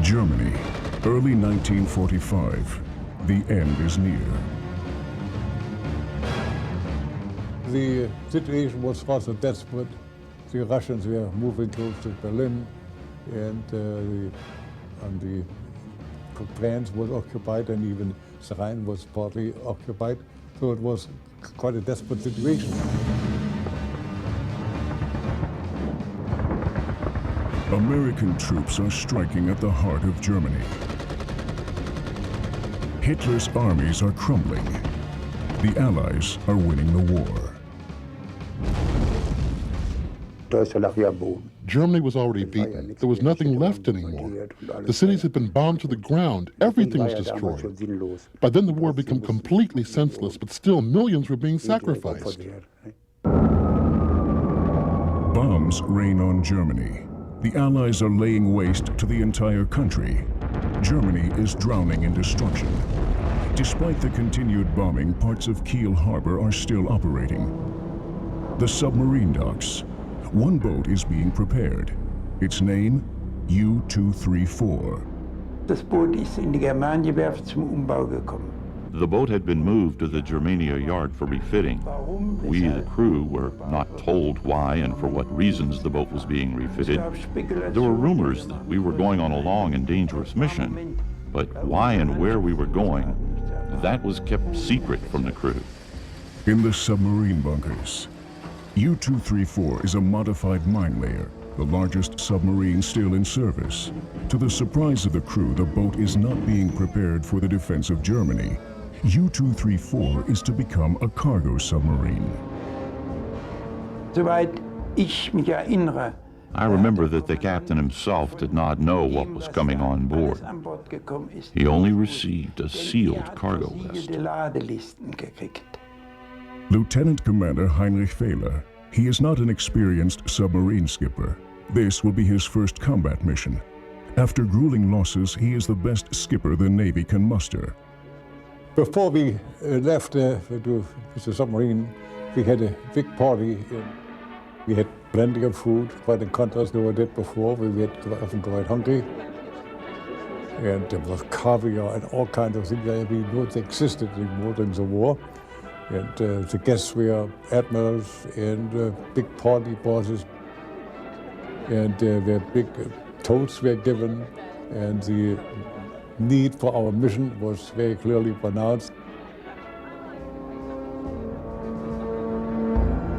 Germany, early 1945. The end is near. The situation was rather desperate. The Russians were moving close to Berlin, and the plains was occupied, and even the Rhine was partly occupied. So it was quite a desperate situation. American troops are striking at the heart of Germany. Hitler's armies are crumbling. The Allies are winning the war. Germany was already beaten. There was nothing left anymore. The cities had been bombed to the ground. Everything was destroyed. By then the war had become completely senseless, but still millions were being sacrificed. Bombs rain on Germany. The Allies are laying waste to the entire country. Germany is drowning in destruction. Despite the continued bombing, parts of Kiel Harbor are still operating. The submarine docks. One boat is being prepared. Its name, U-234. Das Boot ist in die Germanienwerft zum Umbau gekommen. The boat had been moved to the Germania yard for refitting. We, the crew, were not told why and for what reasons the boat was being refitted. There were rumors that we were going on a long and dangerous mission, but why and where we were going, that was kept secret from the crew. In the submarine bunkers, U-234 is a modified mine layer, the largest submarine still in service. To the surprise of the crew, the boat is not being prepared for the defense of Germany. U-234 is to become a cargo submarine. Soweit ich mich erinnere, I remember that the captain himself did not know what was coming on board. He only received a sealed cargo list. Lieutenant Commander Heinrich Fehler. He is not an experienced submarine skipper. This will be his first combat mission. After grueling losses, he is the best skipper the Navy can muster. Before we left with the submarine, we had a big party. We had plenty of food, quite in contrast to what we did before. We had often quite hungry. And there was caviar and all kinds of things that we knew they existed anymore during the war. And the guests were admirals and big party bosses. And their big toasts were given. And the need for our mission was very clearly pronounced.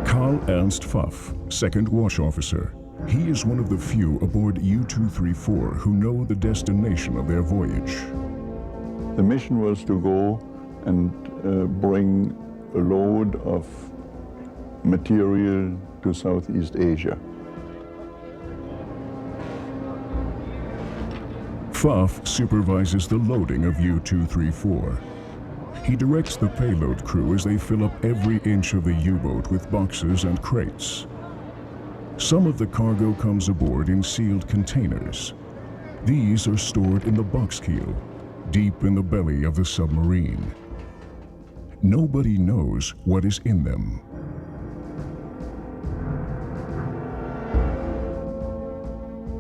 Karl Ernst Pfaff, second watch officer. He is one of the few aboard U-234 who know the destination of their voyage. The mission was to go and bring a load of material to Southeast Asia. Pfaff supervises the loading of U-234. He directs the payload crew as they fill up every inch of the U-boat with boxes and crates. Some of the cargo comes aboard in sealed containers. These are stored in the box keel, deep in the belly of the submarine. Nobody knows what is in them.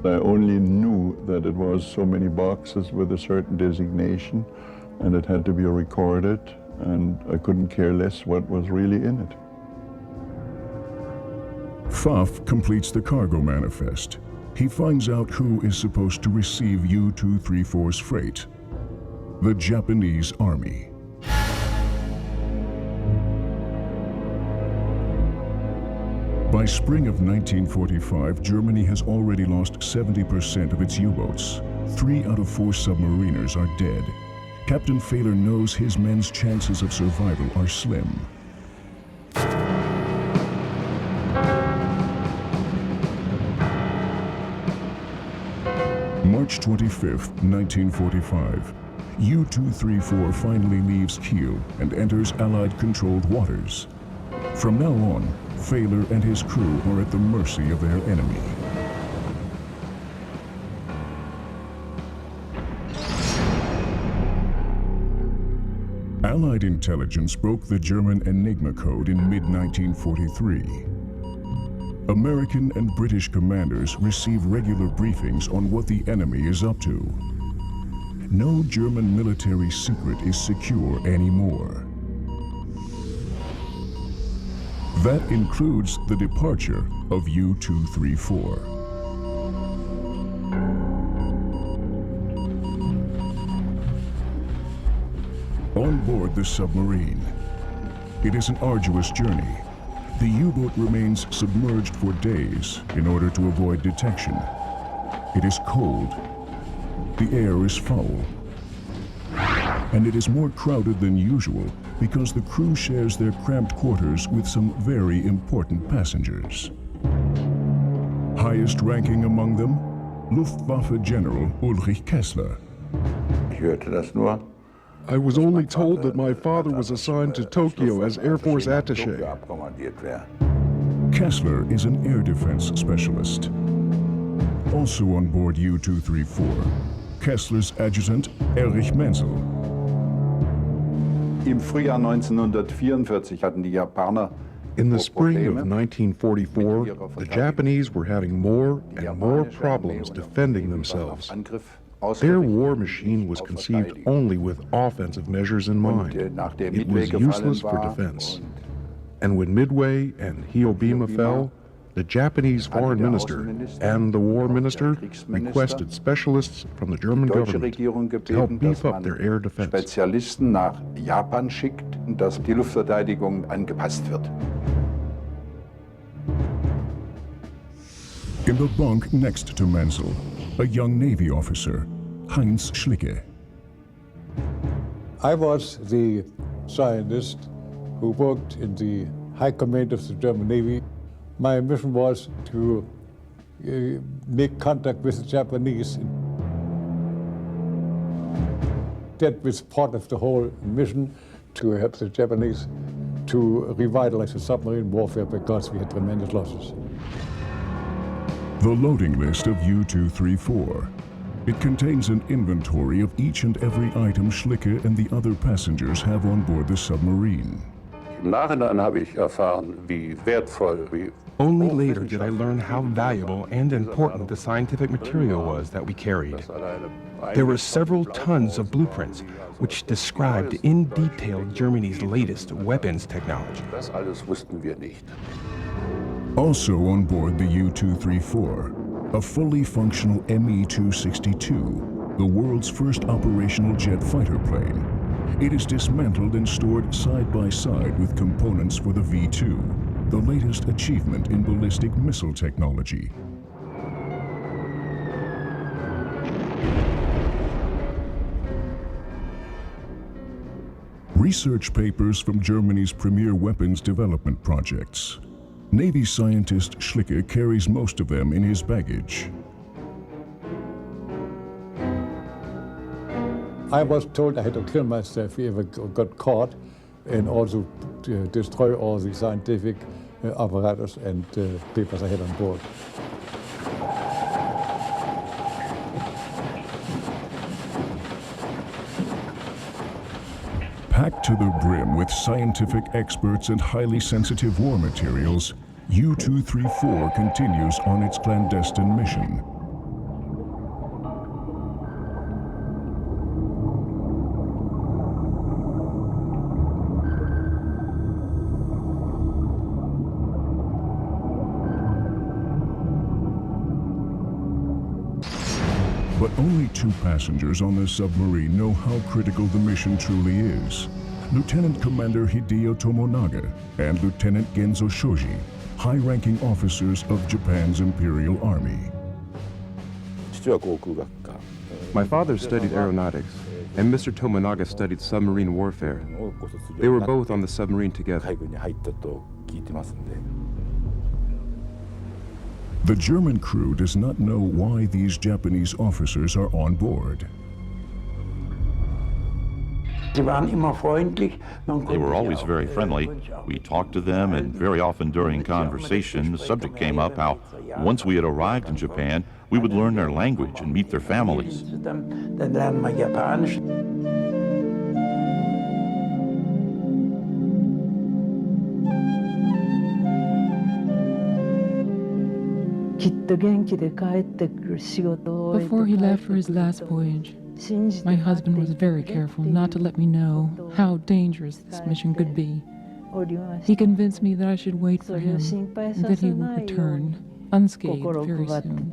I only knew that it was so many boxes with a certain designation, and it had to be recorded, and I couldn't care less what was really in it. Pfaff completes the cargo manifest. He finds out who is supposed to receive U-234's freight: the Japanese Army. By spring of 1945, Germany has already lost 70% of its U-boats. 3 out of 4 submariners are dead. Captain Fehler knows his men's chances of survival are slim. March 25th, 1945. U-234 finally leaves Kiel and enters Allied-controlled waters. From now on, Fehler and his crew are at the mercy of their enemy. Allied intelligence broke the German Enigma code in mid-1943. American and British commanders receive regular briefings on what the enemy is up to. no German military secret is secure anymore. That includes the departure of U-234. On board the submarine, it is an arduous journey. The U-boat remains submerged for days in order to avoid detection. It is cold, the air is foul, and it is more crowded than usual because the crew shares their cramped quarters with some very important passengers. Highest ranking among them, Luftwaffe General Ulrich Kessler. I was only told that my father was assigned to Tokyo as Air Force attaché. Kessler is an air defense specialist. Also on board U-234, Kessler's adjutant Erich Menzel. Im Frühjahr 1944 hatten die Japaner In the spring of 1944, the Japanese were having more and more problems defending themselves. Their war machine was conceived only with offensive measures in mind. It was useless for defense. And when Midway and Hiobima fell, the Japanese foreign minister and the war minister requested specialists from the German government to help beef up their air defense. Spezialisten nach Japan schickt, dass die Luftverteidigung angepasst wird. In the bunk next to Menzel, a young Navy officer, Heinz Schlicke. I was the scientist who worked in the High Command of the German Navy. My mission was to make contact with the Japanese. That was part of the whole mission, to help the Japanese to revitalize the submarine warfare because we had tremendous losses. The loading list of U-234. It contains an inventory of each and every item Schlicke and the other passengers have on board the submarine. Only later did I learn how valuable and important the scientific material was that we carried. There were several tons of blueprints which described in detail Germany's latest weapons technology. Also on board the U-234, a fully functional Me-262, the world's first operational jet fighter plane. It is dismantled and stored side by side with components for the V-2, the latest achievement in ballistic missile technology. Research papers from Germany's premier weapons development projects. Navy scientist Schlicke carries most of them in his baggage. I was told I had to kill myself if I got caught, and also to destroy all the scientific apparatus and papers I had on board. Packed to the brim with scientific experts and highly sensitive war materials, U-234 continues on its clandestine mission. But only 2 passengers on the submarine know how critical the mission truly is. Lieutenant Commander Hideo Tomonaga and Lieutenant Genzo Shoji, high-ranking officers of Japan's Imperial Army. My father studied aeronautics, and Mr. Tomonaga studied submarine warfare. They were both on the submarine together. The German crew does not know why these Japanese officers are on board. They were always very friendly. We talked to them, and very often during conversation, the subject came up how once we had arrived in Japan, we would learn their language and meet their families. Before he left for his last voyage, My husband was very careful not to let me know how dangerous this mission could be. He convinced me that I should wait for him and that he would return unscathed very soon.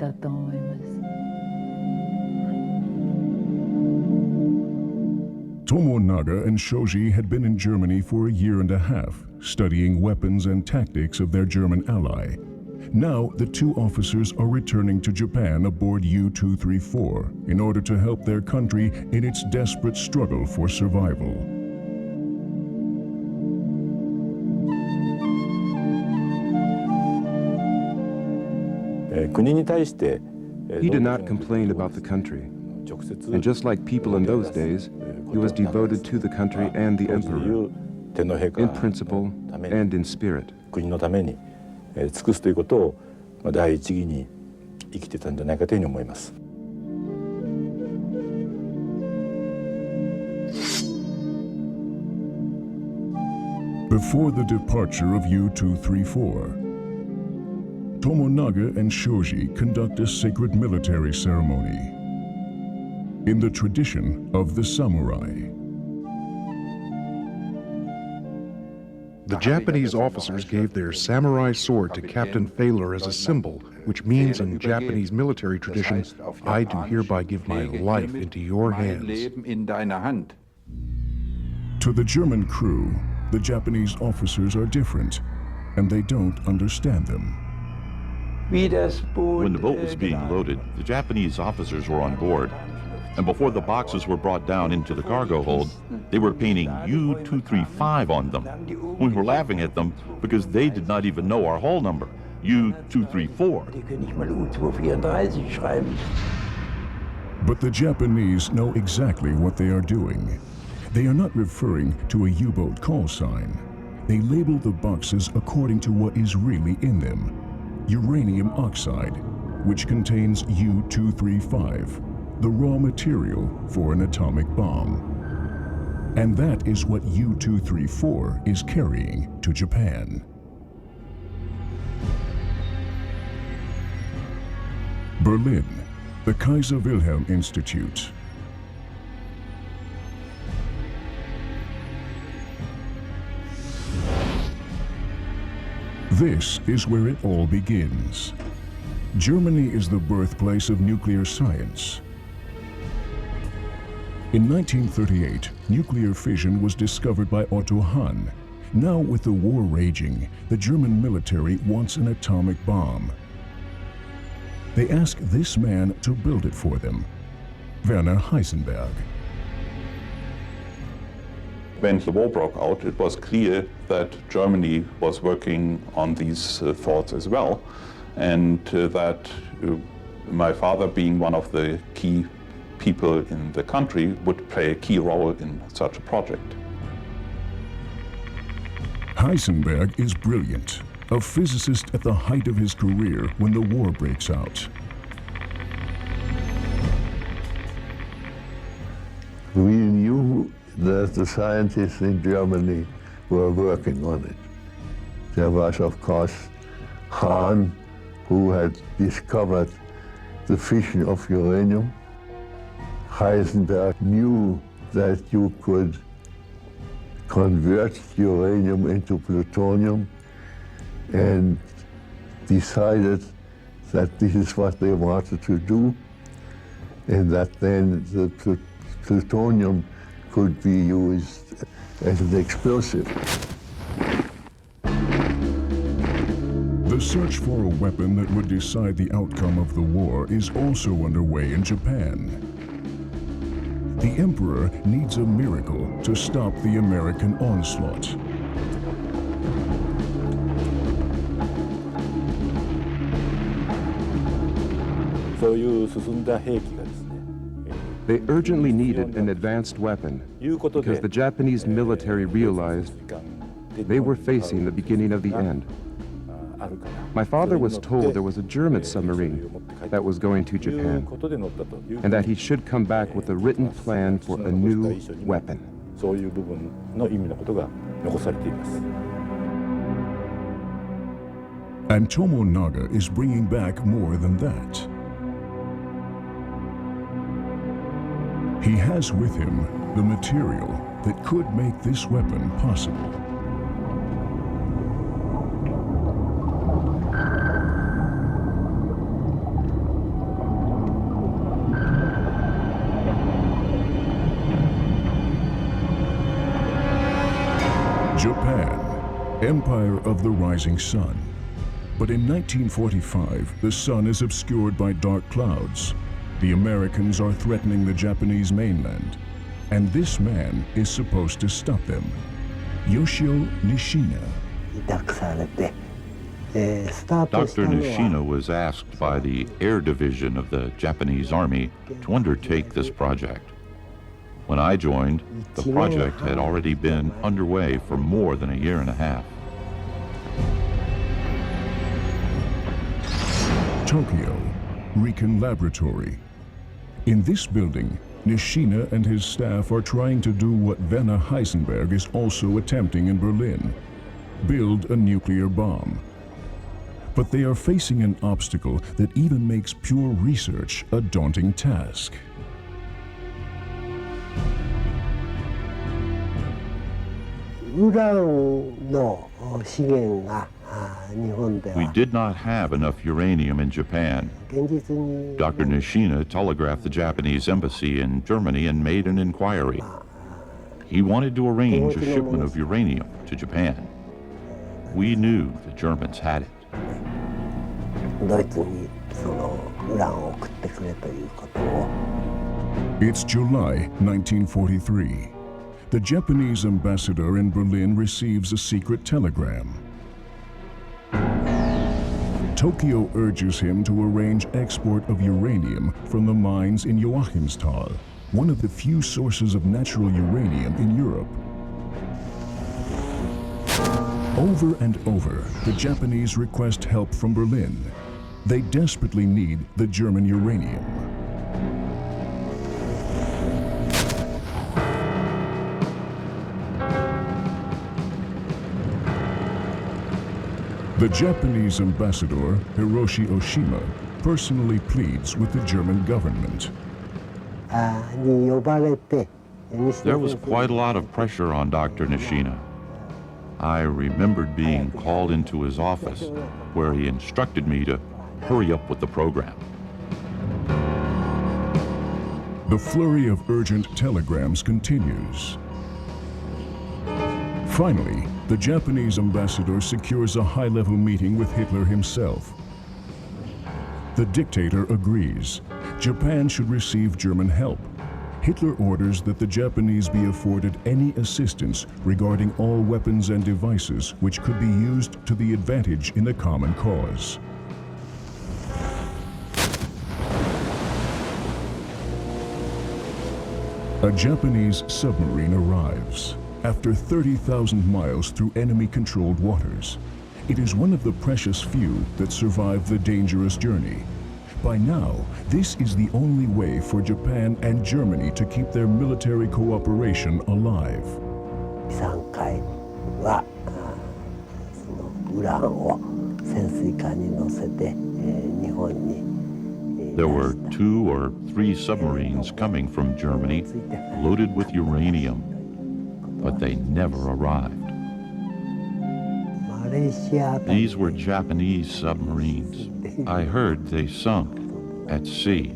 Tomonaga and Shoji had been in Germany for a year and a half, studying weapons and tactics of their German ally. Now, the two officers are returning to Japan aboard U-234 in order to help their country in its desperate struggle for survival. He did not complain about the country. And just like people in those days, he was devoted to the country and the emperor, in principle and in spirit. Before the departure of U-234, Tomonaga and Shoji conduct a sacred military ceremony in the tradition of the samurai. The Japanese officers gave their samurai sword to Captain Failor as a symbol, which means in Japanese military tradition, I do hereby give my life into your hands. To the German crew, the Japanese officers are different, and they don't understand them. When the boat was being loaded, the Japanese officers were on board, and before the boxes were brought down into the cargo hold, they were painting U-235 on them. We were laughing at them because they did not even know our hull number, U-234. But the Japanese know exactly what they are doing. They are not referring to a U-boat call sign. They label the boxes according to what is really in them: uranium oxide, which contains U-235, the raw material for an atomic bomb. And that is what U-234 is carrying to Japan. Berlin, the Kaiser Wilhelm Institute. This is where it all begins. Germany is the birthplace of nuclear science. In 1938, nuclear fission was discovered by Otto Hahn. Now, with the war raging, the German military wants an atomic bomb. They ask this man to build it for them, Werner Heisenberg. When the war broke out, it was clear that Germany was working on these thoughts as well, and that my father, being one of the key people in the country, would play a key role in such a project. Heisenberg is brilliant, a physicist at the height of his career when the war breaks out. We knew that the scientists in Germany were working on it. There was, of course, Hahn, who had discovered the fission of uranium. Heisenberg knew that you could convert uranium into plutonium and decided that this is what they wanted to do, and that then the plutonium could be used as an explosive. The search for a weapon that would decide the outcome of the war is also underway in Japan. The Emperor needs a miracle to stop the American onslaught. They urgently needed an advanced weapon because the Japanese military realized they were facing the beginning of the end. My father was told there was a German submarine that was going to Japan, and that he should come back with a written plan for a new weapon. And Tomonaga is bringing back more than that. He has with him the material that could make this weapon possible. Japan, Empire of the Rising Sun. But in 1945, the sun is obscured by dark clouds. The Americans are threatening the Japanese mainland, and this man is supposed to stop them. Yoshio Nishina. Dr. Nishina was asked by the Air Division of the Japanese Army to undertake this project. When I joined, the project had already been underway for more than a year and a half. Tokyo, Riken Laboratory. In this building, Nishina and his staff are trying to do what Werner Heisenberg is also attempting in Berlin: build a nuclear bomb. But they are facing an obstacle that even makes pure research a daunting task. We did not have enough uranium in Japan. Dr. Nishina telegraphed the Japanese embassy in Germany and made an inquiry. He wanted to arrange a shipment of uranium to Japan. We knew the Germans had it. It's July 1943. The Japanese ambassador in Berlin receives a secret telegram. Tokyo urges him to arrange export of uranium from the mines in Joachimsthal, one of the few sources of natural uranium in Europe. Over and over, the Japanese request help from Berlin. They desperately need the German uranium. The Japanese ambassador, Hiroshi Oshima, personally pleads with the German government. There was quite a lot of pressure on Dr. Nishina. I remembered being called into his office, where he instructed me to hurry up with the program. The flurry of urgent telegrams continues. Finally, the Japanese ambassador secures a high-level meeting with Hitler himself. The dictator agrees. Japan should receive German help. Hitler orders that the Japanese be afforded any assistance regarding all weapons and devices which could be used to the advantage in the common cause. A Japanese submarine arrives. After 30,000 miles through enemy-controlled waters, it is one of the precious few that survive the dangerous journey. By now, this is the only way for Japan and Germany to keep their military cooperation alive. There were 2 or 3 submarines coming from Germany loaded with uranium, but they never arrived. These were Japanese submarines. I heard they sunk at sea,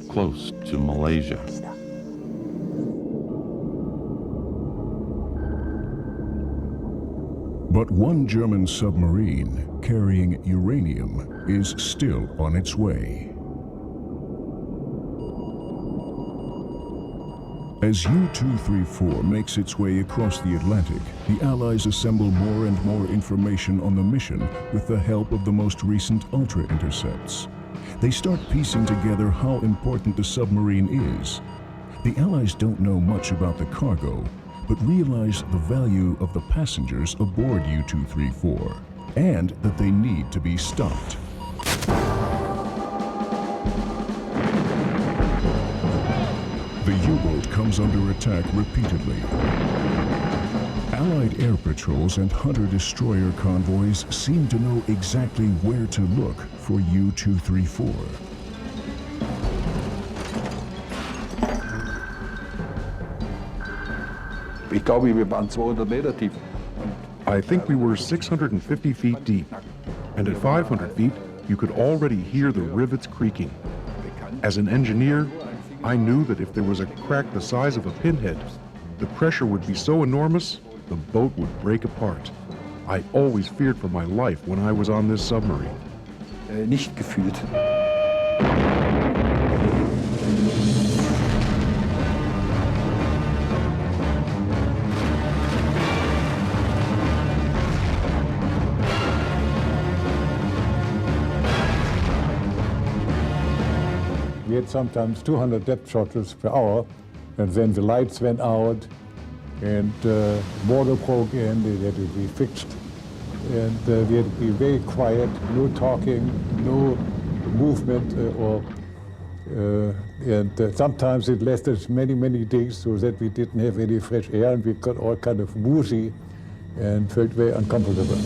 close to Malaysia. But one German submarine carrying uranium is still on its way. As U-234 makes its way across the Atlantic, the Allies assemble more and more information on the mission with the help of the most recent ultra-intercepts. They start piecing together how important the submarine is. The Allies don't know much about the cargo, but realize the value of the passengers aboard U-234, and that they need to be stopped. The U-boat comes under attack repeatedly. Allied air patrols and hunter-destroyer convoys seem to know exactly where to look for U-234. Ich glaube, wir waren 200 Meter tief. I think we were 650 feet deep, and at 500 feet, you could already hear the rivets creaking. As an engineer, I knew that if there was a crack the size of a pinhead, the pressure would be so enormous, the boat would break apart. I always feared for my life when I was on this submarine. Nicht gefühlt. We had sometimes 200 depth charges per hour, and then the lights went out, and water broke in, they had to be fixed, and we had to be very quiet, no talking, no movement, and sometimes it lasted many, many days, so that we didn't have any fresh air, and we got all kind of woozy and felt very uncomfortable.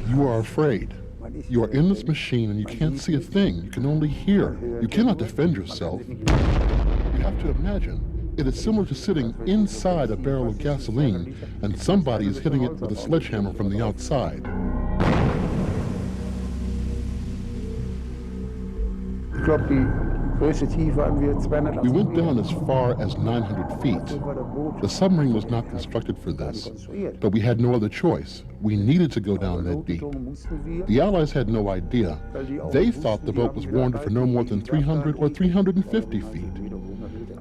You are afraid. You are in this machine and you can't see a thing. You can only hear. You cannot defend yourself. You have to imagine. It is similar to sitting inside a barrel of gasoline and somebody is hitting it with a sledgehammer from the outside. We went down as far as 900 feet. The submarine was not constructed for this, but we had no other choice. We needed to go down that deep. The Allies had no idea. They thought the boat was warranted for no more than 300 or 350 feet.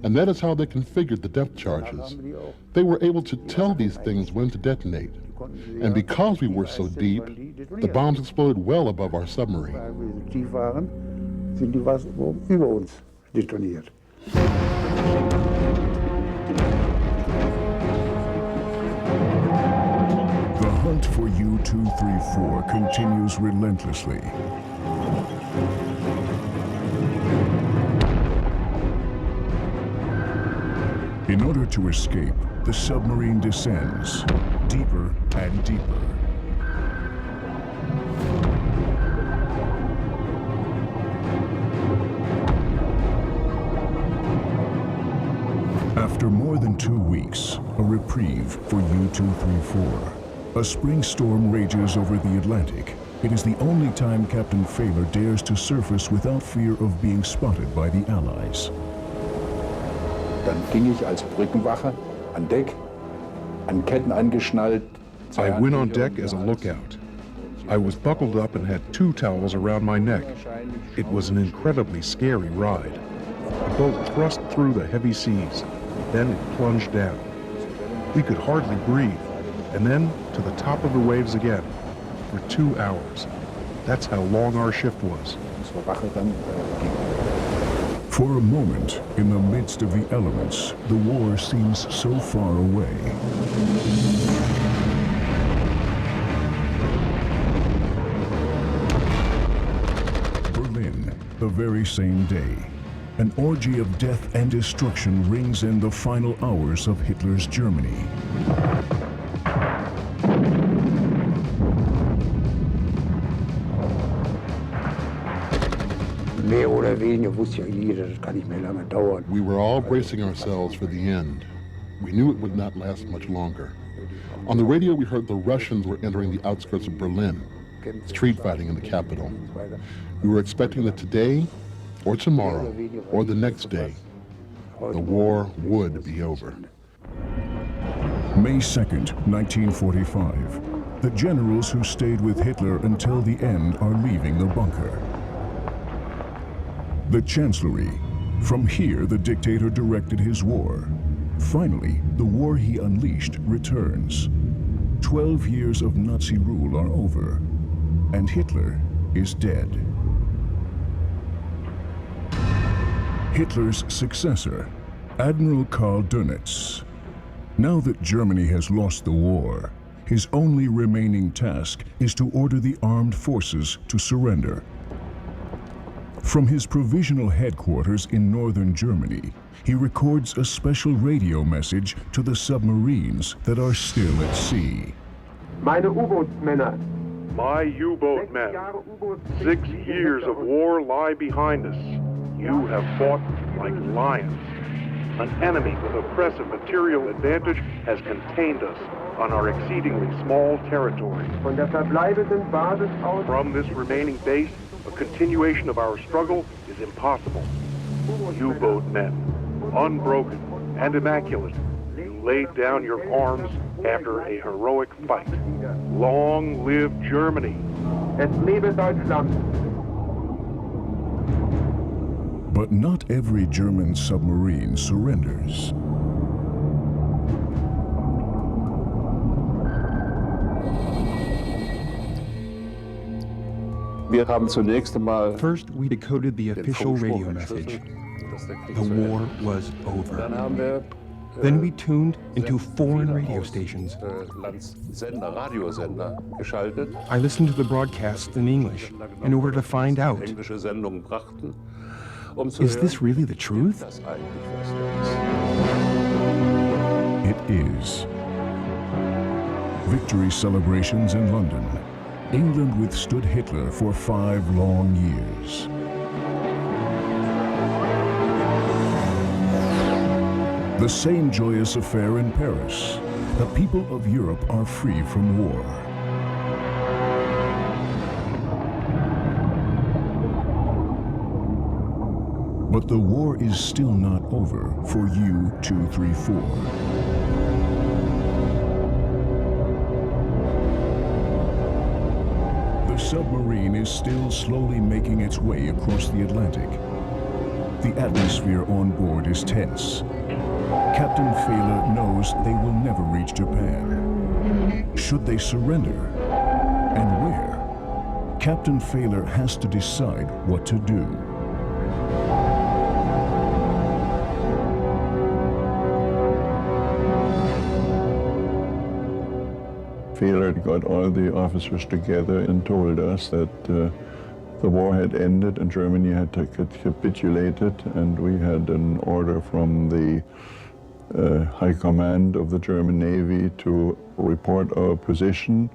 And that is how they configured the depth charges. They were able to tell these things when to detonate. And because we were so deep, the bombs exploded well above our submarine. Sind die was über uns detoniert. The hunt for U-234 continues relentlessly. In order to escape, the submarine descends deeper and deeper. After more than 2 weeks, a reprieve for U-234. A spring storm rages over the Atlantic. It is the only time Captain Fehler dares to surface without fear of being spotted by the Allies. Dann ging ich als Brückenwache an Deck, an Ketten angeschnallt. I went on deck as a lookout. I was buckled up and had 2 towels around my neck. It was an incredibly scary ride. The boat thrust through the heavy seas. Then it plunged down. We could hardly breathe, and then to the top of the waves again for 2 hours. That's how long our shift was. For a moment, in the midst of the elements, the war seems so far away. Berlin, the very same day. An orgy of death and destruction rings in the final hours of Hitler's Germany. Mehr oder weniger wusste ja jeder, das kann nicht mehr lange dauern. We were all bracing ourselves for the end. We knew it would not last much longer. On the radio, we heard the Russians were entering the outskirts of Berlin, street fighting in the capital. We were expecting that today, or tomorrow, or the next day, the war would be over. May 2nd, 1945. The generals who stayed with Hitler until the end are leaving the bunker. The Chancellery. From here, the dictator directed his war. Finally, the war he unleashed returns. 12 years of Nazi rule are over, and Hitler is dead. Hitler's successor, Admiral Karl Dönitz. Now that Germany has lost the war, his only remaining task is to order the armed forces to surrender. From his provisional headquarters in northern Germany, he records a special radio message to the submarines that are still at sea. Meine U-Boot-Männer. My U-boat men. 6 years of war lie behind us. You have fought like lions. An enemy with oppressive material advantage has contained us on our exceedingly small territory. Von der verbleibenden Basis aus. From this remaining base, a continuation of our struggle is impossible. U-boat men, unbroken and immaculate, you laid down your arms after a heroic fight. Long live Germany. Es lebe Deutschland. But not every German submarine surrenders. First, we decoded the official radio message. The war was over. Then we tuned into foreign radio stations. I listened to the broadcasts in English in order to find out, is this really the truth? It is. Victory celebrations in London. England withstood Hitler for 5 long years. The same joyous affair in Paris. The people of Europe are free from war. But the war is still not over for U-234. The submarine is still slowly making its way across the Atlantic. The atmosphere on board is tense. Captain Fehler knows they will never reach Japan. Should they surrender? And where? Captain Fehler has to decide what to do. Fehler got all the officers together and told us that the war had ended and Germany had capitulated, and we had an order from the High Command of the German Navy to report our position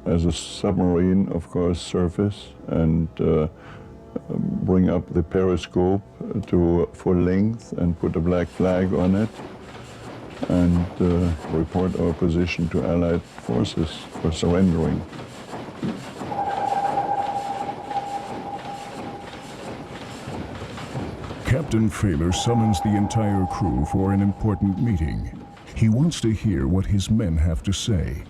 as a submarine, of course, surface, and bring up the periscope to full length and put a black flag on it, and report our position to Allied forces for surrendering. Captain Fehler summons the entire crew for an important meeting. He wants to hear what his men have to say.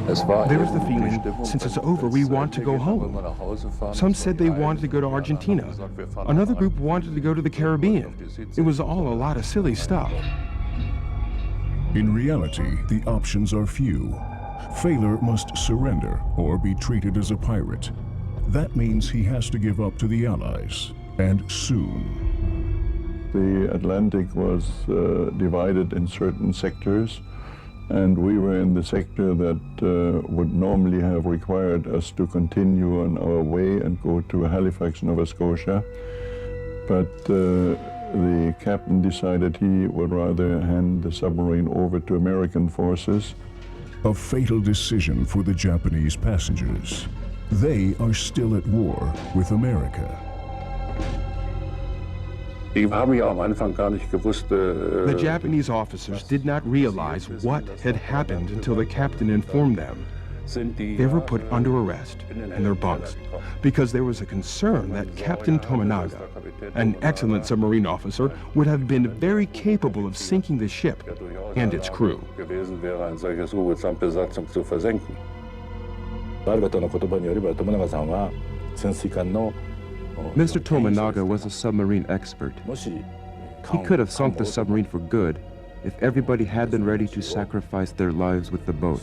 There was the feeling, since it's over, we want to go home. Some said they wanted to go to Argentina. Another group wanted to go to the Caribbean. It was all a lot of silly stuff. In reality, the options are few. Fehler must surrender or be treated as a pirate. That means he has to give up to the Allies, and soon. The Atlantic was divided in certain sectors, and we were in the sector that would normally have required us to continue on our way and go to Halifax, Nova Scotia. But the captain decided he would rather hand the submarine over to American forces. A fatal decision for the Japanese passengers. They are still at war with America. The Japanese officers did not realize what had happened until the captain informed them. They were put under arrest in their bunks because there was a concern that Captain Tominaga, an excellent submarine officer, would have been very capable of sinking the ship and its crew. Mr. Tominaga was a submarine expert. He could have sunk the submarine for good if everybody had been ready to sacrifice their lives with the boat.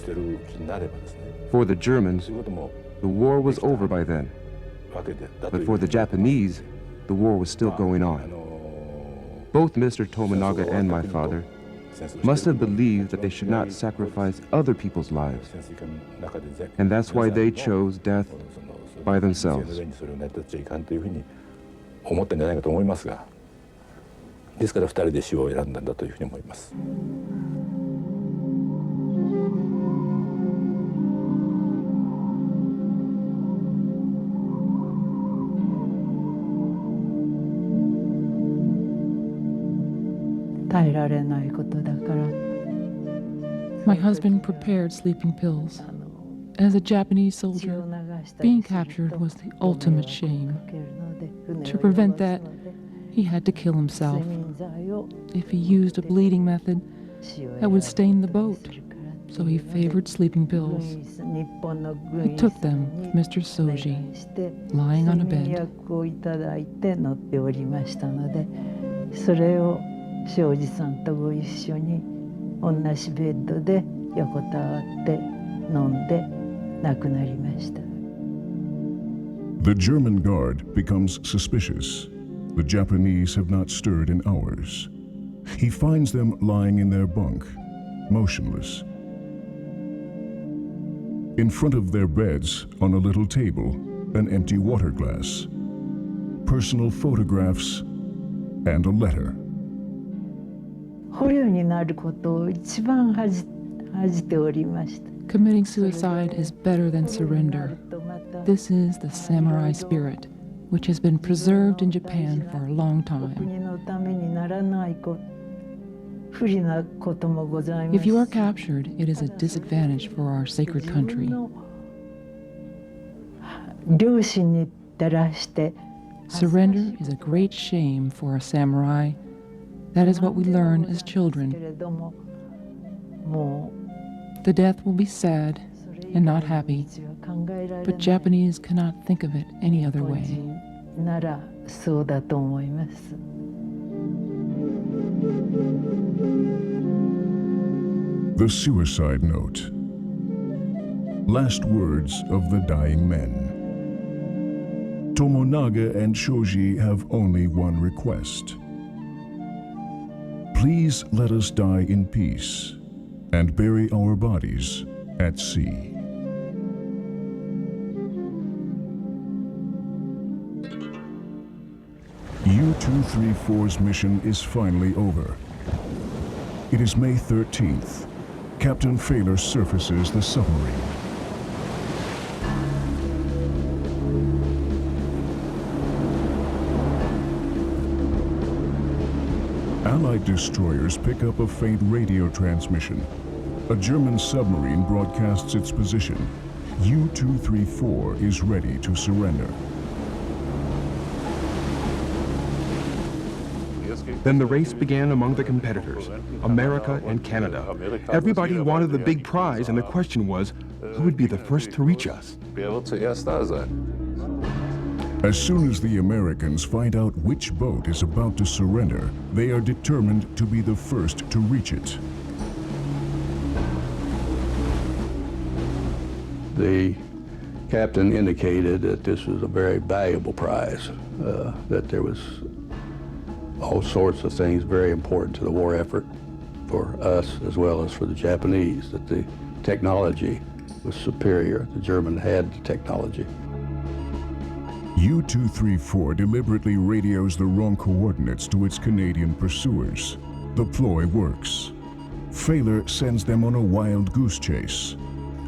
For the Germans, the war was over by then. But for the Japanese, the war was still going on. Both Mr. Tominaga and my father must have believed that they should not sacrifice other people's lives. And that's why they chose death by themselves. 思ったんじゃないかと思いますが、ですから2人で死を選んだんだというふうに思います。耐えられないことだから。My husband prepared sleeping pills. As a Japanese soldier, being captured was the ultimate shame. To prevent that, he had to kill himself. If he used a bleeding method, that would stain the boat, so he favored sleeping pills. He took them with Mr. Soji, lying on a bed. それを庄司さんとご一緒に同じベッドで横たわって飲んで亡くなりました。The German guard becomes suspicious. The Japanese have not stirred in hours. He finds them lying in their bunk, motionless. In front of their beds, on a little table, an empty water glass, personal photographs, and a letter. 捕虜になることを一番恥じておりました。Committing suicide is better than surrender. This is the samurai spirit, which has been preserved in Japan for a long time. If you are captured, it is a disadvantage for our sacred country. Surrender is a great shame for a samurai. That is what we learn as children. The death will be sad and not happy, but Japanese cannot think of it any other way. The suicide note. Last words of the dying men. Tomonaga and Shoji have only one request. Please let us die in peace and bury our bodies at sea. U-234's mission is finally over. It is May 13th. Captain Fehler surfaces the submarine. Allied destroyers pick up a faint radio transmission. A German submarine broadcasts its position. U-234 is ready to surrender. Then the race began among the competitors, America and Canada. Everybody wanted the big prize, and the question was, who would be the first to reach us? As soon as the Americans find out which boat is about to surrender, they are determined to be the first to reach it. The captain indicated that this was a very valuable prize, that there was all sorts of things very important to the war effort for us as well as for the Japanese, that the technology was superior. The German had the technology. U-234 deliberately radios the wrong coordinates to its Canadian pursuers. The ploy works. Fehler sends them on a wild goose chase,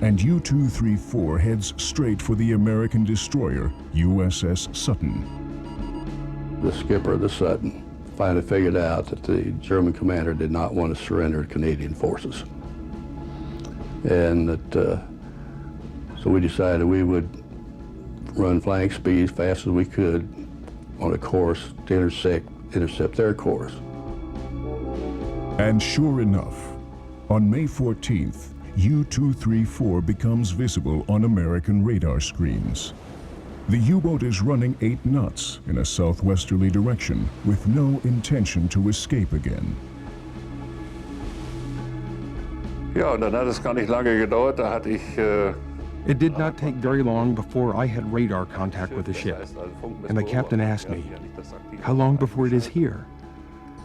and U-234 heads straight for the American destroyer USS Sutton. The skipper of the Sutton finally figured out that the German commander did not want to surrender to Canadian forces. And that, so we decided we would run flying speed as fast as we could on a course to intercept their course. And sure enough, on May 14th, U-234 becomes visible on American radar screens. The U-boat is running 8 knots in a southwesterly direction with no intention to escape again. Ja, und dann hat es gar nicht lange gedauert, da hatte ich It did not take very long before I had radar contact with the ship, and the captain asked me, "How long before it is here?"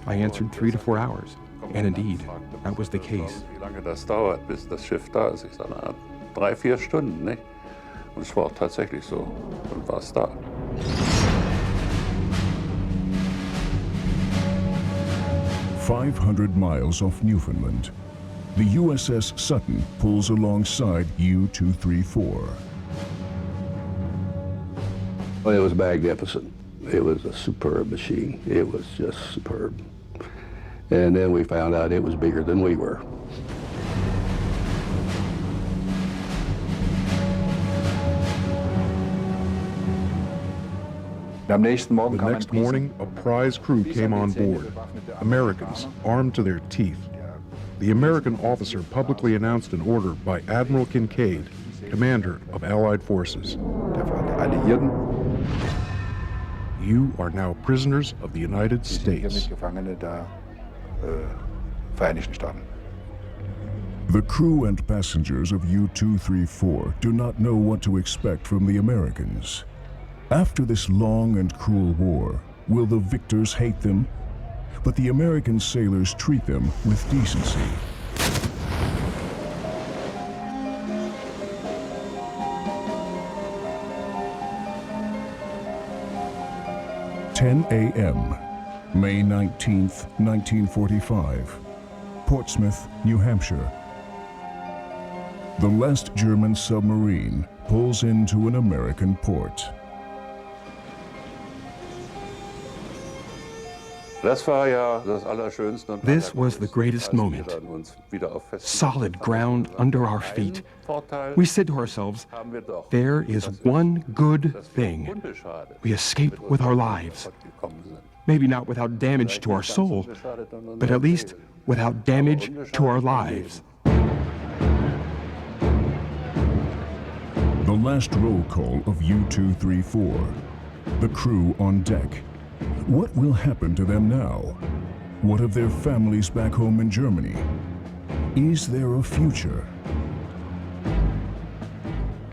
I answered 3 to 4 hours. And indeed, that was the case. Wie lange das dauert, bis das Schiff da ist? Ich sage, 3-4 Stunden, nicht? Und es war auch tatsächlich so. Und war es da. "500 miles off Newfoundland, the USS Sutton pulls alongside U-234. Well, it was magnificent. It was a superb machine. It was just superb. And then we found out it was bigger than we were. The next morning, a prize crew came on board, Americans armed to their teeth. The American officer publicly announced an order by Admiral Kincaid, commander of Allied forces. You are now prisoners of the United States. The crew and passengers of U-234 do not know what to expect from the Americans. After this long and cruel war, will the victors hate them? But the American sailors treat them with decency. "10 a.m., May 19th, 1945, Portsmouth, New Hampshire. The last German submarine pulls into an American port. This was the greatest moment. Solid ground under our feet. We said to ourselves, there is one good thing. We escaped with our lives. Maybe not without damage to our soul, but at least without damage to our lives. The last roll call of U-234. The crew on deck. What will happen to them now? What of their families back home in Germany? Is there a future?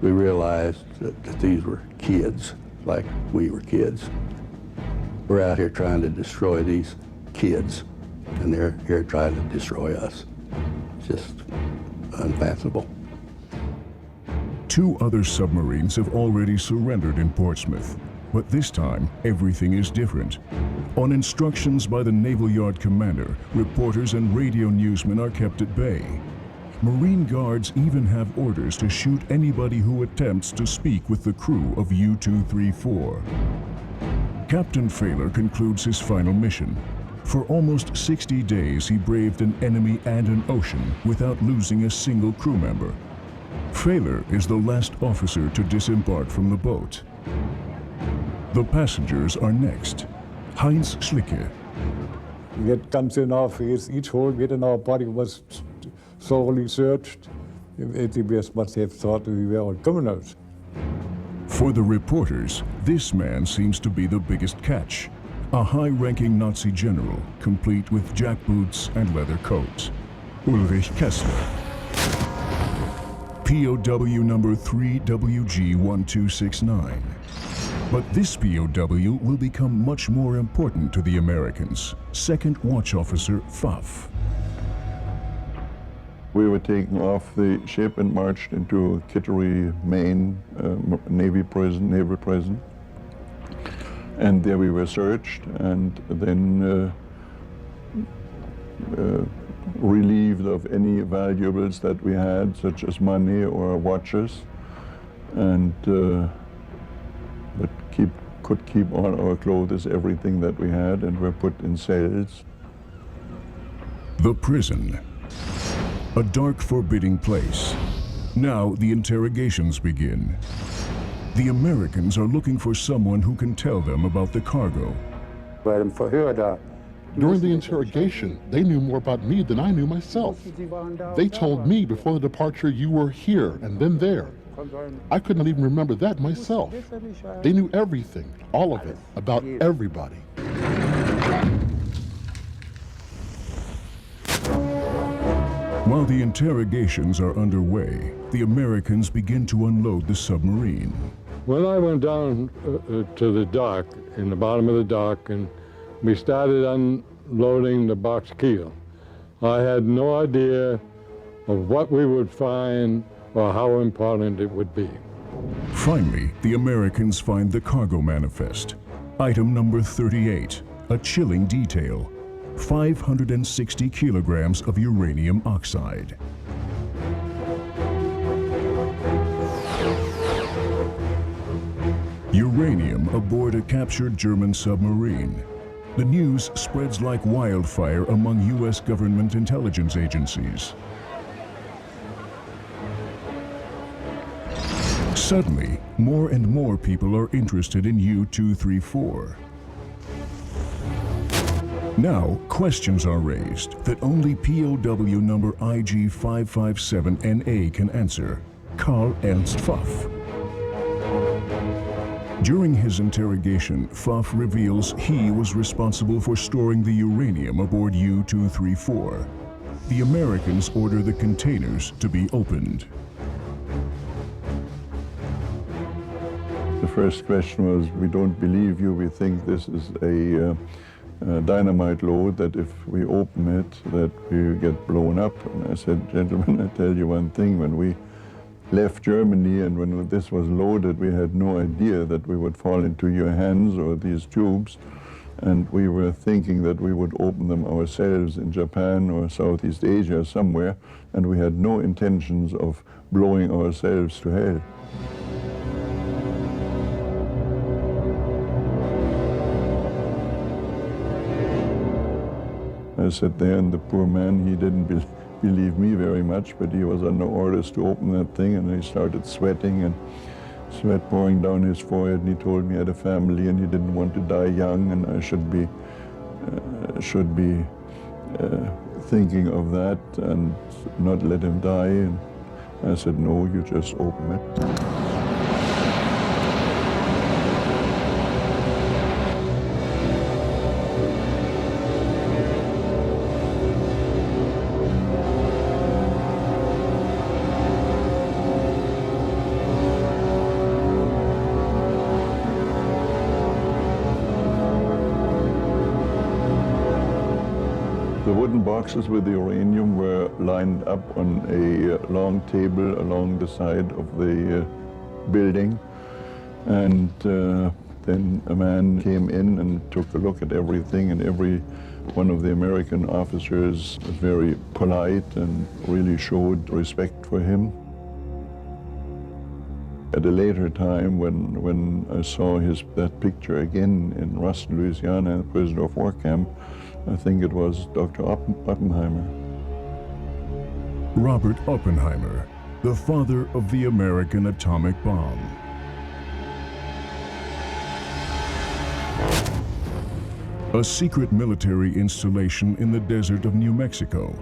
We realized that these were kids, like we were kids. We're out here trying to destroy these kids, and they're here trying to destroy us. It's just unfathomable. 2 other submarines have already surrendered in Portsmouth. But this time, everything is different. On instructions by the Naval Yard commander, reporters and radio newsmen are kept at bay. Marine Guards even have orders to shoot anybody who attempts to speak with the crew of U-234. Captain Failer concludes his final mission. For almost 60 days, he braved an enemy and an ocean without losing a single crew member. Failer is the last officer to disembark from the boat. The passengers are next. Heinz Schlicke. We had guns in our face. Each hole we had in our body was thoroughly searched. The best must have thought we were all criminals. For the reporters, this man seems to be the biggest catch. A high-ranking Nazi general, complete with jackboots and leather coat. Ulrich Kessler. POW number 3WG1269. But this POW will become much more important to the Americans. Second Watch Officer Pfaff. We were taken off the ship and marched into Kittery, Maine, naval prison. And there we were searched and then relieved of any valuables that we had, such as money or watches, and but could keep all our clothes, everything that we had, and were put in cells. The prison. A dark, forbidding place. Now the interrogations begin. The Americans are looking for someone who can tell them about the cargo. During the interrogation, they knew more about me than I knew myself. They told me before the departure you were here and then there. I could not even remember that myself. They knew everything, all of it, about everybody. While the interrogations are underway, the Americans begin to unload the submarine. When I went down to the dock, in the bottom of the dock, and we started unloading the box keel, I had no idea of what we would find or how important it would be. Finally, the Americans find the cargo manifest. Item number 38, a chilling detail. 560 kilograms of uranium oxide. Uranium aboard a captured German submarine. The news spreads like wildfire among U.S. government intelligence agencies. Suddenly, more and more people are interested in U-234. Now, questions are raised that only POW number IG557NA can answer. Karl Ernst Pfaff. During his interrogation, Pfaff reveals he was responsible for storing the uranium aboard U-234. The Americans order the containers to be opened. The first question was, we don't believe you, we think this is a dynamite load, that if we open it, that we get blown up. And I said, gentlemen, I tell you one thing, when we left Germany and when this was loaded, we had no idea that we would fall into your hands or these tubes. And we were thinking that we would open them ourselves in Japan or Southeast Asia somewhere, and we had no intentions of blowing ourselves to hell. I sat there, and the poor man, he didn't believe me very much, but he was under orders to open that thing, and he started sweating and sweat pouring down his forehead, and he told me he had a family and he didn't want to die young, and I should be thinking of that and not let him die. And I said, no, you just open it. The wooden boxes with the uranium were lined up on a long table along the side of the building. And then a man came in and took a look at everything, and every one of the American officers was very polite and really showed respect for him. At a later time, when I saw that picture again in Ruston, Louisiana, the prisoner of war camp, I think it was Dr. Oppenheimer. Robert Oppenheimer, the father of the American atomic bomb. A secret military installation in the desert of New Mexico.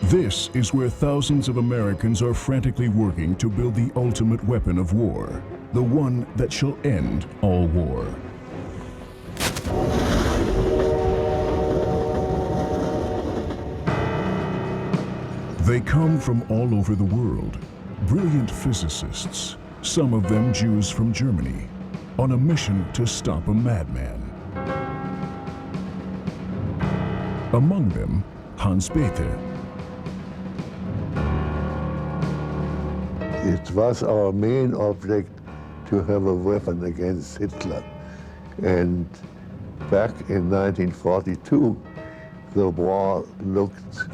This is where thousands of Americans are frantically working to build the ultimate weapon of war, the one that shall end all war. They come from all over the world, brilliant physicists, some of them Jews from Germany, on a mission to stop a madman. Among them, Hans Bethe. It was our main object to have a weapon against Hitler. And back in 1942, the war looked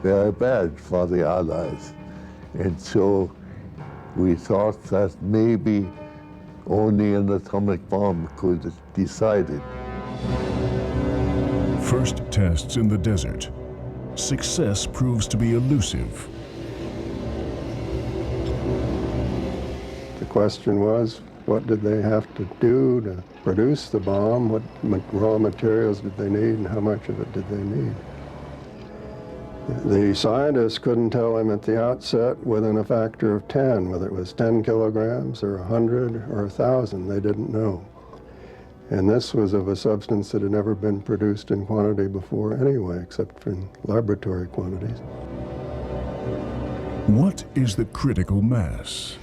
very bad for the Allies. And so we thought that maybe only an atomic bomb could decide it. First tests in the desert. Success proves to be elusive. The question was, what did they have to do to produce the bomb? What raw materials did they need, and how much of it did they need? The scientists couldn't tell him at the outset within a factor of 10, whether it was 10 kilograms or 100 or 1,000, they didn't know. And this was of a substance that had never been produced in quantity before anyway, except for in laboratory quantities. What is the critical mass?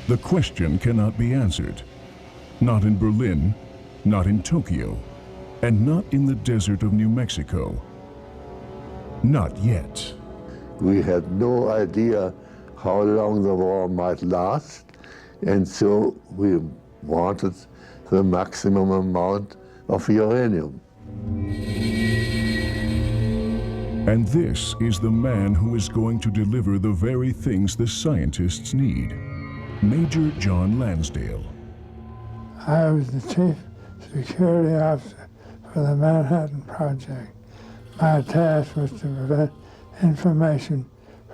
The question cannot be answered. Not in Berlin, not in Tokyo, and not in the desert of New Mexico. Not yet. We had no idea how long the war might last, and so we wanted the maximum amount of uranium. And this is the man who is going to deliver the very things the scientists need. Major John Lansdale. I was the chief security officer for the Manhattan Project. My task was to prevent information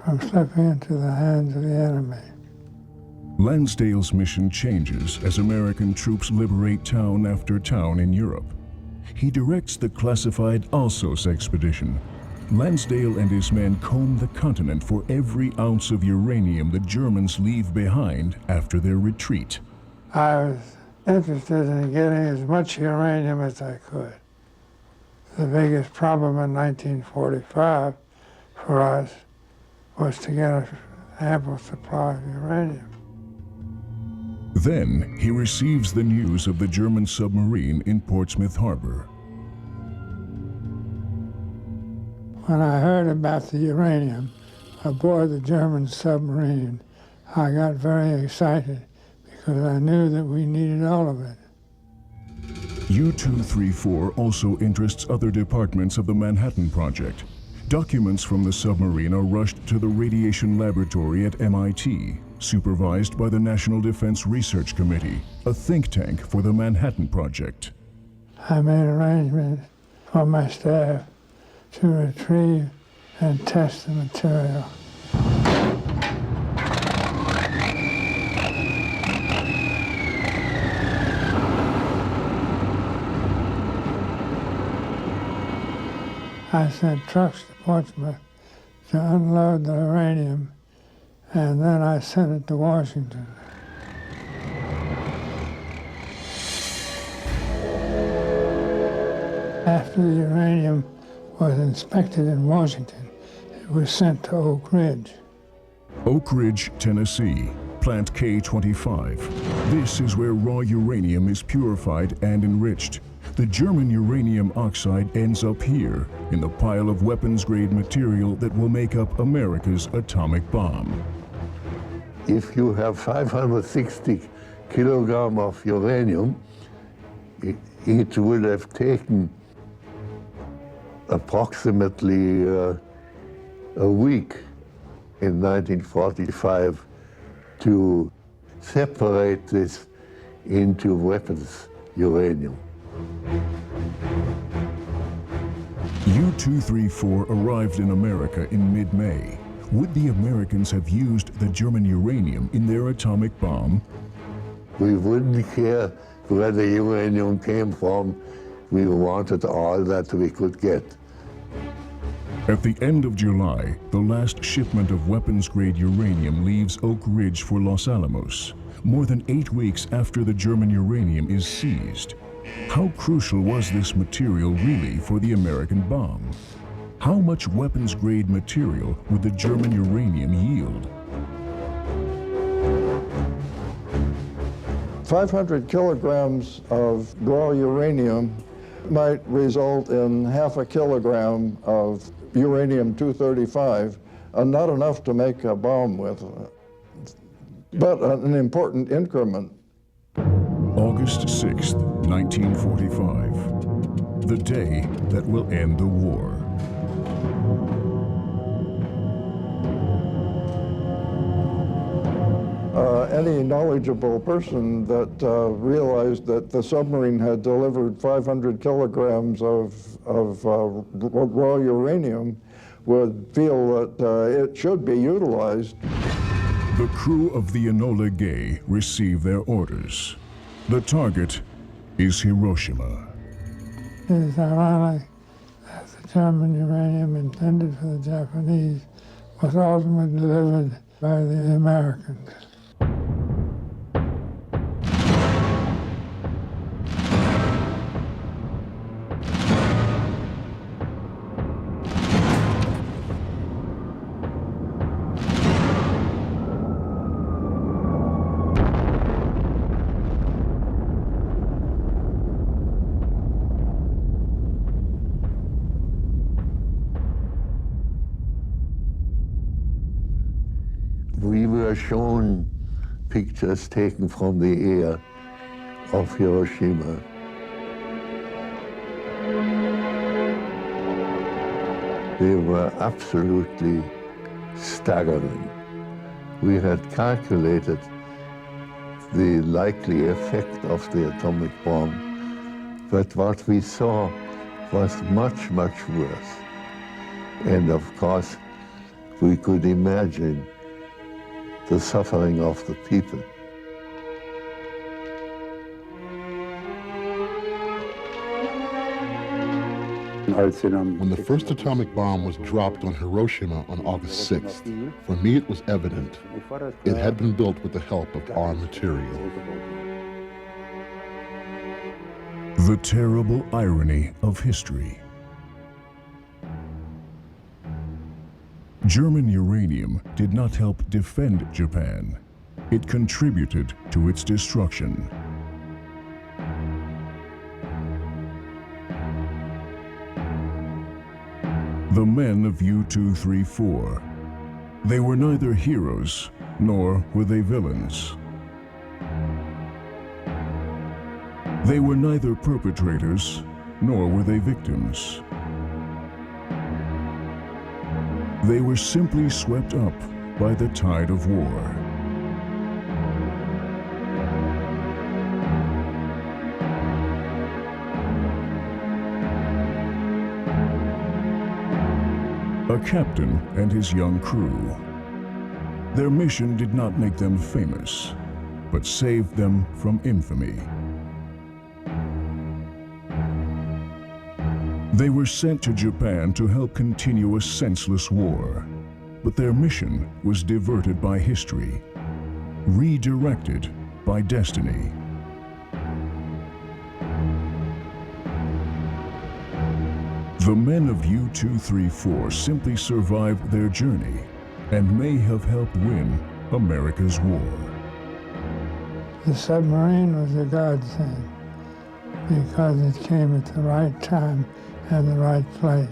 from slipping into the hands of the enemy. Lansdale's mission changes as American troops liberate town after town in Europe. He directs the classified Alsos expedition. Lansdale and his men comb the continent for every ounce of uranium the Germans leave behind after their retreat. I was interested in getting as much uranium as I could. The biggest problem in 1945 for us was to get an ample supply of uranium. Then he receives the news of the German submarine in Portsmouth Harbor. When I heard about the uranium aboard the German submarine, I got very excited because I knew that we needed all of it. U-234 also interests other departments of the Manhattan Project. Documents from the submarine are rushed to the radiation laboratory at MIT, supervised by the National Defense Research Committee, a think tank for the Manhattan Project. I made arrangements for my staff to retrieve and test the material. I sent trucks to Portsmouth to unload the uranium, and then I sent it to Washington. After the uranium was inspected in Washington, it was sent to Oak Ridge. Oak Ridge, Tennessee, Plant K-25. This is where raw uranium is purified and enriched. The German uranium oxide ends up here, in the pile of weapons-grade material that will make up America's atomic bomb. If you have 560 kilograms of uranium, it would have taken approximately a week in 1945 to separate this into weapons uranium. U-234 arrived in America in mid-May. Would the Americans have used the German uranium in their atomic bomb? We wouldn't care where the uranium came from. We wanted all that we could get. At the end of July, the last shipment of weapons-grade uranium leaves Oak Ridge for Los Alamos, more than 8 weeks after the German uranium is seized. How crucial was this material really for the American bomb? How much weapons-grade material would the German uranium yield? 500 kilograms of raw uranium might result in half a kilogram of uranium-235, not enough to make a bomb with, but an important increment. August 6th, 1945, the day that will end the war. Any knowledgeable person that realized that the submarine had delivered 500 kilograms of raw uranium would feel that it should be utilized. The crew of the Enola Gay receive their orders. The target is Hiroshima. It is ironic that the German uranium intended for the Japanese was ultimately delivered by the Americans. were shown pictures taken from the air of Hiroshima. They were absolutely staggering. We had calculated the likely effect of the atomic bomb, but what we saw was much, much worse. And of course, we could imagine the suffering of the people. When the first atomic bomb was dropped on Hiroshima on August 6th, for me it was evident it had been built with the help of our material. The terrible irony of history. German uranium did not help defend Japan. It contributed to its destruction. The men of U-234. They were neither heroes, nor were they villains. They were neither perpetrators, nor were they victims. They were simply swept up by the tide of war. A captain and his young crew. Their mission did not make them famous, but saved them from infamy. They were sent to Japan to help continue a senseless war, but their mission was diverted by history, redirected by destiny. The men of U-234 simply survived their journey and may have helped win America's war. The submarine was a godsend because it came at the right time and the right place.